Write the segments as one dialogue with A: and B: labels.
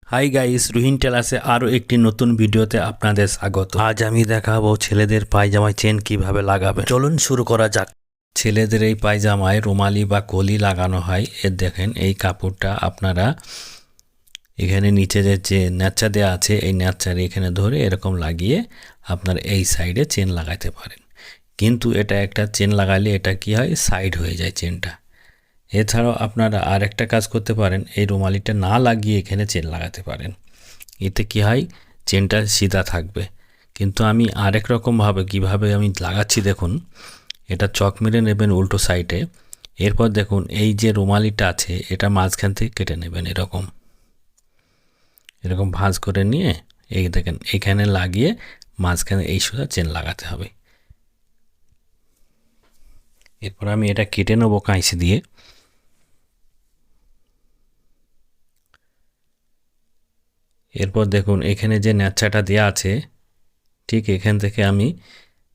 A: Hi guys, Ruhin টেলাসে আরও একটি নতুন ভিডিওতে আপনাদের স্বাগত। আজ আমি দেখাবো ছেলেদের পায়জামায় চেন কিভাবে লাগাবে। চলুন শুরু করা যাক। ছেলেদের এই পায়জামায় রুমালি বা কলি লাগানো হয়। দেখেন এই কাপড়টা আপনারা এখানে নিচে যে ন্যাচা দেওয়া আছে এই ন্যাচার এখানে ধরে এরকম লাগিয়ে আপনার এই সাইডে চেন লাগাতে পারেন। কিন্তু এটা একটা চেন লাগালে এটা কি হয়, সাইড হয়ে যায় চেনটা। এছাড়াও আপনারা আর একটা কাজ করতে পারেন, এই রুমালিটা না লাগিয়ে এখানে চেন লাগাতে পারেন। এতে কি হয়, চেনটা সিধা থাকবে। কিন্তু আমি আরেক রকমভাবে কীভাবে আমি লাগাচ্ছি দেখুন। এটা চক মেরে নেবেন উল্টো সাইডে। এরপর দেখুন এই যে রুমালিটা আছে এটা মাঝখান থেকে কেটে নেবেন, এরকম এরকম ভাঁজ করে নিয়ে এই দেখেন এখানে লাগিয়ে মাঝখানে এই সোজা চেন লাগাতে হবে। এরপর আমি এটা কেটে নেবো কাঁচি দিয়ে। এরপর দেখুন এখানে যে ন্যাচাটা দেওয়া আছে ঠিক এখান থেকে আমি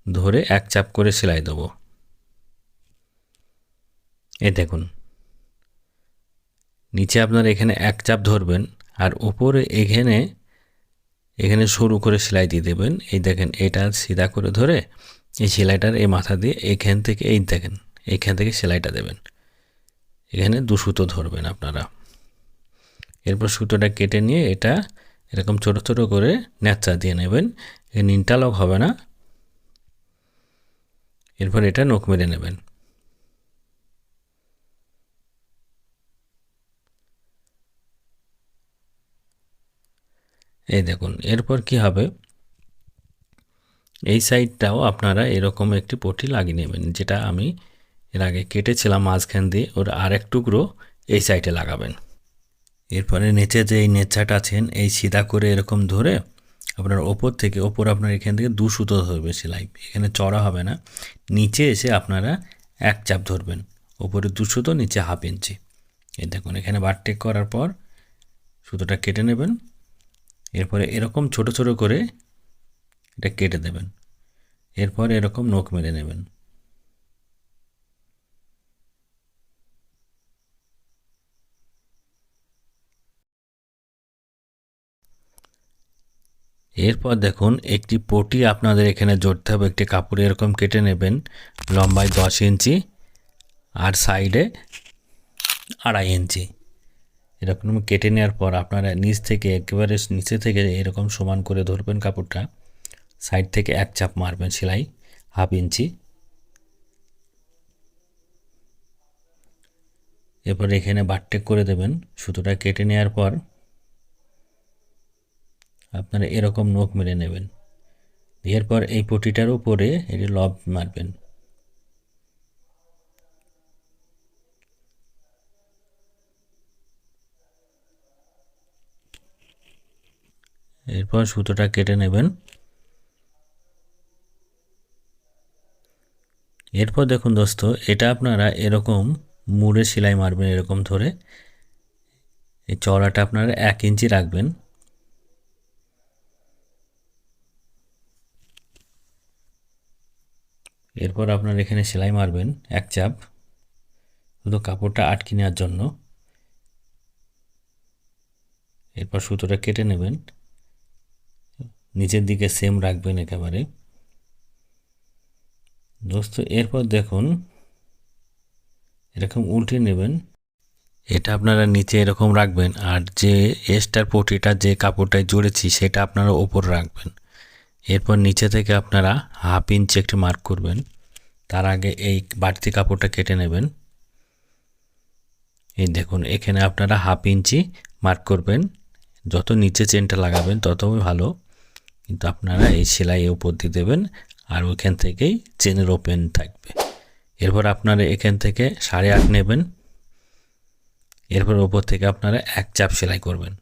A: ধরে এক চাপ করে সেলাই দেবো। এই দেখুন নিচে আপনার এখানে এক চাপ ধরবেন আর উপরে এখানে সরু করে সেলাই দিয়ে দেবেন। এই দেখেন এটা সিধা করে ধরে এই সেলাইটার এই মাথা দিয়ে এখান থেকে এই দেখেন এখান থেকে সেলাইটা দেবেন। এখানে 2 সুতো ধরবেন আপনারা। এরপর সুতোটা কেটে নিয়ে এটা এরকম ছোট ছোট করে ন্যাচা দিয়ে নেবেন। ইন্টারলক হবে না। এরপর এটা নখ মেরে নেবেন। এই দেখুন এরপর কি হবে, এই সাইডটাও আপনারা এরকম একটি পটি লাগিয়ে নেবেন, যেটা আমি এর আগে কেটেছিলাম মাঝখান দিয়ে, ওর আরেক টুকরো এই সাইডে লাগাবেন। এরপরে নিচে যে এই নেচাটা আছেন এই সিধা করে এরকম ধরে আপনার ওপর আপনার এখান থেকে 2 সুতো ধরবে সেলাই। এখানে চড়া হবে না। নিচে এসে আপনারা এক চাপ ধরবেন, ওপরে 2 সুতো, নিচে 1/2 ইঞ্চি। এই দেখুন এখানে বারটেক করার পর সুতোটা কেটে নেবেন। এরপরে এরকম ছোট ছোট করে এটা কেটে দেবেন। এরপর এরকম নখ মেরে নেবেন। এরপর দেখুন একটি পটি আপনাদের এখানে জড়তে হবে। একটি কাপড় এরকম কেটে নেবেন, লম্বায় 10 ইঞ্চি আর সাইডে 2.5 ইঞ্চি। এরকম কেটে নেওয়ার পর আপনারা নিচ থেকে একেবারে নিচে থেকে এরকম সমান করে ধরবেন কাপড়টা। সাইড থেকে এক চাপ মারবেন সেলাই 1/2 ইঞ্চি। এরপর এখানে বারটেক করে দেবেন। সুতোটা কেটে নেওয়ার পর আপনারা এরকম নখ মেরে নেবেন। এরপর এই পটিটার উপরে এটি লব মারবেন। এরপর সুতোটা কেটে নেবেন। এরপর দেখুন দোস্ত, এটা আপনারা এরকম মুড়ে সেলাই মারবেন এরকম ধরে। এই চওড়াটা আপনারা 1 ইঞ্চি রাখবেন। এরপর আপনার এখানে সেলাই মারবেন এক চাপ, শুধু কাপড়টা আটকে নেওয়ার জন্য। এরপর সুতোটা কেটে নেবেন, নিচের দিকে সেম রাখবেন একেবারে দোস্ত। এরপর দেখুন এরকম উল্টে নেবেন। এটা আপনারা নিচে এরকম রাখবেন আর যে এক্সট্রা পটিটা যে কাপড়টায় জুড়েছি সেটা আপনারা উপর রাখবেন। এরপর নিচে থেকে আপনারা 1/2 ইঞ্চি একটি মার্ক করবেন। তার আগে এই বাড়তি কাপড়টা কেটে নেবেন। এই দেখুন এখানে আপনারা 1/2 ইঞ্চি মার্ক করবেন। যত নিচে চেনটা লাগাবেন ততই ভালো, কিন্তু আপনারা এই সেলাই উপর দিয়ে দেবেন আর ওইখান থেকেই চেনের ওপেন থাকবে। এরপর আপনারা এখান থেকে 8.5 নেবেন। এরপর ওপর থেকে আপনারা এক চাপ সেলাই করবেন।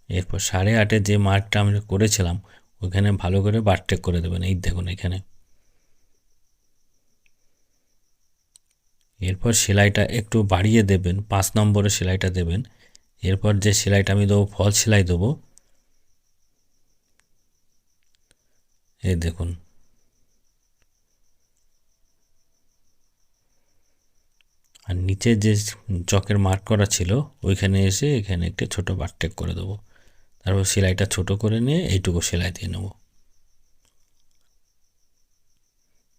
A: এরপর 8.5 যে মার্কটা আমরা করেছিলাম ওখানে ভালো করে বারটেক করে দেবেন। এই দেখুন এখানে। এরপর সেলাইটা একটু বাড়িয়ে দেবেন, 5 নম্বরে সেলাইটা দেবেন। এরপর যে সেলাইটা আমি দেবো ফলস সেলাই দেবো। এই দেখুন আর নিচে যে চকের মার্ক করা ছিল ওইখানে এসে এখানে একটা ছোট বারটেক করে দেবো। তারপর সেলাইটা ছোট করে নিয়ে এইটুকু সেলাই দিয়ে নেব।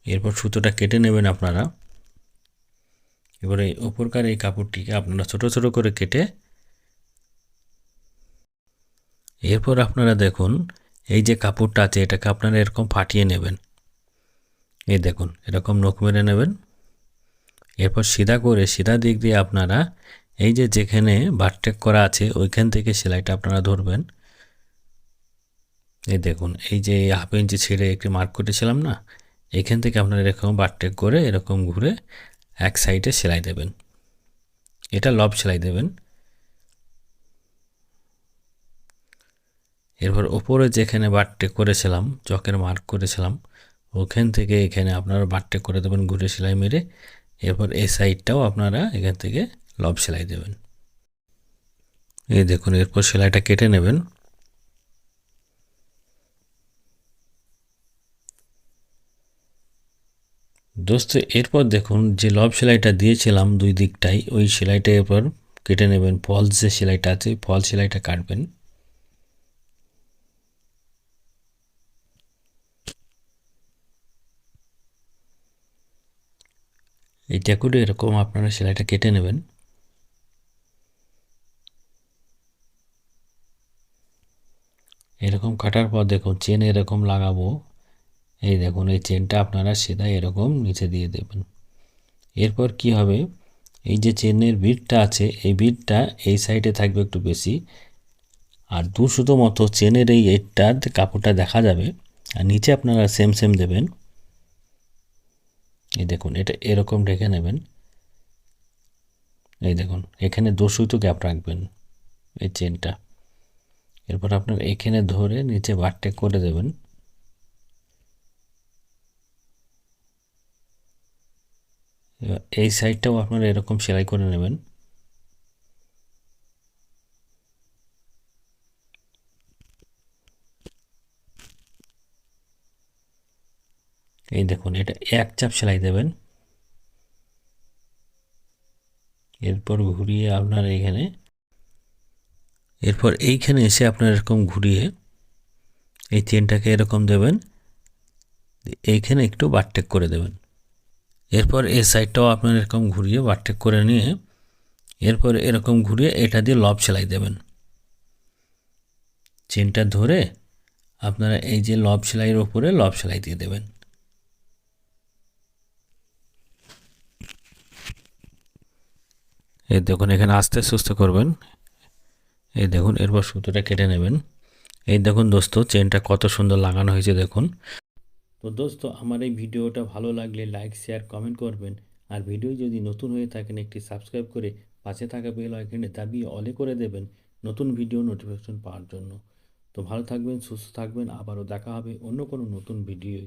A: এরপর সুতোটা কেটে নেবেন আপনারা। এবারে উপরকার এই কাপড়টিকে আপনারা ছোট ছোট করে কেটে, এরপর আপনারা দেখুন এই যে কাপড়টা আছে এটাকে আপনারা এরকম ফাটিয়ে নেবেন। এই দেখুন এরকম নখ মেরে নেবেন। এরপর সিধা দিক দিয়ে আপনারা এই যে যেখানে বারটেক করা আছে ওইখান থেকে সেলাইটা আপনারা ধরবেন। এই দেখুন এই যে 1/2 ইঞ্চি ছেড়ে একটি মার্ক করেছিলাম না, এখান থেকে আপনারা এরকম বারটেক করে এরকম ঘুরে এক সাইডে সেলাই দেবেন। এটা লব সেলাই দেবেন। এরপর ওপরে যেখানে বারটেক করেছিলাম, চকের মার্ক করেছিলাম, ওখান থেকে এখানে আপনারা বারটেক করে দেবেন ঘুরে সেলাই মেরে। এরপর এই সাইডটাও আপনারা এখান থেকে লব সেলাই দেবেন। এই দেখুন এরপর সেলাইটা কেটে নেবেন। দোস্ত এরপর দেখুন যে লব সেলাইটা দিয়েছিলাম দুই দিকটাই, ওই সেলাইটা এরপর কেটে নেবেন। ফলস যে সেলাইটা আছে ফলস সেলাইটা কাটবেন। এইটা করে এরকম আপনারা সেলাইটা কেটে নেবেন। এরকম কাটার পর দেখুন চেন এরকম লাগাবো। এই দেখুন এই চেনটা আপনারা সিধা এরকম নিচে দিয়ে দেবেন। এরপর কি হবে, এই যে চেনের বিটটা আছে এই বিটটা এই সাইডে থাকবে একটু বেশি, আর 2 সুতো মতো চেনের এই এটার কাপড়টা দেখা যাবে। আর নিচে আপনারা সেম দেবেন। এই দেখুন এটা এরকম রেখে নেবেন। এই দেখুন এখানে 2 সুতো গ্যাপ রাখবেন এই চেনটা। এরপর আপনার এখানে ধরে নিচে বারটেক করে দেবেন। এই সাইডটাও আপনারা এরকম সেলাই করে নেবেন। এই দেখুন এটা এক চাপ সেলাই দেবেন। এরপর ঘুরিয়ে আপনার এইখানে এসে আপনার এরকম ঘুরিয়ে এই চেনটাকে এরকম দেবেন, এইখানে একটু বারটেক করে দেবেন। এরপর এই সাইডটাও আপনার এরকম ঘুরিয়ে বারটেক করে নিয়ে এরপর এরকম ঘুরিয়ে এটা দিয়ে লব সেলাই দেবেন। চেনটা ধরে আপনারা এই যে লব সেলাইয়ের ওপরে লব সেলাই দিয়ে দেবেন। এই দেখুন এখানে আস্তে সুস্তে করবেন। এই দেখুন এরপর সুতোটা কেটে নেবেন। এই দেখুন দোস্ত চেনটা কত সুন্দর লাগানো হয়েছে দেখুন। তো দোস্ত আমার এই ভিডিওটা ভালো লাগলে লাইক শেয়ার কমেন্ট করবেন। আর ভিডিও যদি নতুন হয়ে থাকেন একটি সাবস্ক্রাইব করে পাশে থাকা বেল আইকনে দাবিয়ে অলে করে দেবেন নতুন ভিডিও নোটিফিকেশন পাওয়ার জন্য। তো ভালো থাকবেন, সুস্থ থাকবেন, আবারও দেখা হবে অন্য কোনো নতুন ভিডিও।